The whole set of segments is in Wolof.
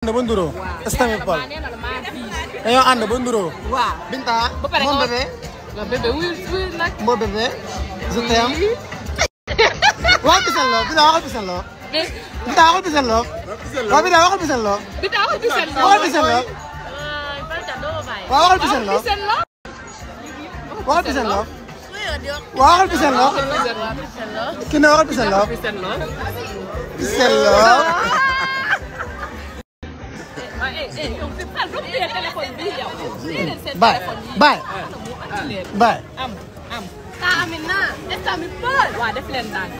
ànd ba nduroo Estamit Paul dañoo ànd ba nduroo. waaw Binta ba pare mon bébé. nga bébé wuyu nag. mon bébé. je t'aime. waxal bisal loo Binta waxal bisal loo. Binta waxal bisal loo. waaw Binta waxal bisal loo. Binta waxal bisal loo. waxal bisal loo. waaw waxal bisal loo. waxal bisal loo. waaw waxal bisal loo. kii ne waxal bisal loo. bisal loo. Baay baay. Amina Estamit Paul. waaw def leen daal.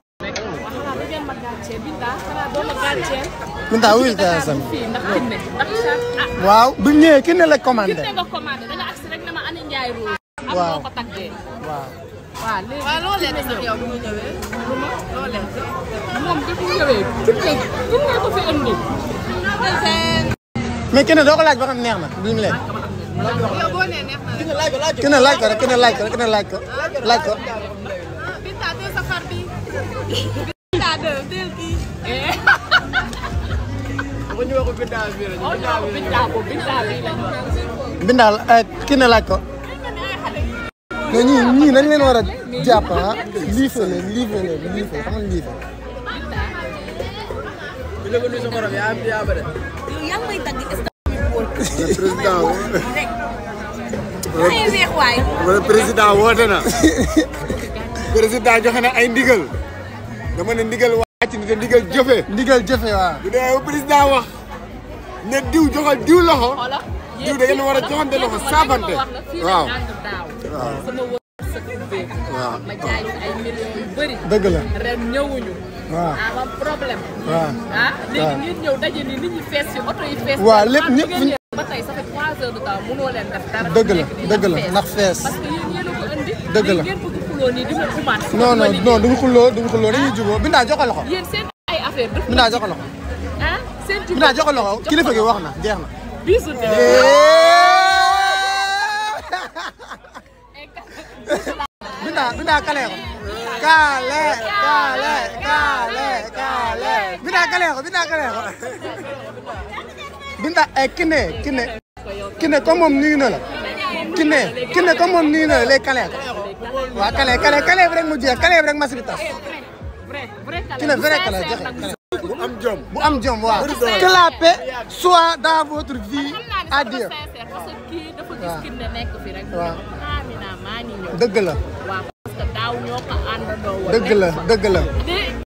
waaw bu ngeen ma gàccee Binta xanaa doo ma gàccee. Binta wuyul téléphone. fii ndax kinne ndax waaw bu ñëwee kinne la commandé. kinne nga commandé da nga agsi rek ne ma ani Ndiaye Rose. am waaw moo ko taggee. waaw. waaw léegi waaw loo leen sax yow bu ñu ñëwee. loo leen moom bi mu ñëwee kinne ko fi indi. mais kenn doo ko laaj ba xam neex na bi mu leen. yow boo nee neex na. kenn laaj ko rek kenn laaj ko rek kenn laaj ko laaj ko. Binta teel sa far bi. Binta teel kii. ñu wax ko Binta bii la ñu. Binta ko Binta bii la ñu. Binta kenn laaj ko. mais ñii dañ leen war a jàpp ah liifee xam nga liifee. wala président woote na président joxe na ay ndigal dama ne ndigal wàcc ni te ndigal jëfe ndigal jëfe waaw. bu dee ba président wax ne diw joxal diw loxo diw da ngeen war a joxante loxo saabante waaw waaw ma jaay ay millions yu bëri. dëgg la ren ñëwuñu. waaw am problème. waaw ah léegi ngeen ñëw daje ni nit ñi fees ci oto yi fees. waaw lépp ñëpp ba tey ça fait 3 heures de temps mënoo leen def dara. dëgg la ndax fees. parce que yéen a ko indi. dëgg la ngeen bëgg xuloo nii di ma xumaat. non duñu xuloo dañuy jubóo Binta joxe loxo. yéen seen ay affaire daf Binta joxe loxo. ah seen jubóo Binta joxe loxo kilifa gi wax na jeex na. bisu de. Binta kale ko. kale. Binta kale ko. Binta Kiné comme moom nuyu na la. Kiné comme moom nuyu na la léegi kale ko. waaw kale bi rek mu jeex kale bi rek masi bi tas. Kiné vrai kale joxe kale. bu am jom waaw. que la paix soit dans votre vie. adieu. parce que kii dafa gis Kiné nekk fi rek. waaw Amina maa ngi ñëw. dëgg la. waaw parce que daaw ñoo ko àndandoo woon. dëgg la.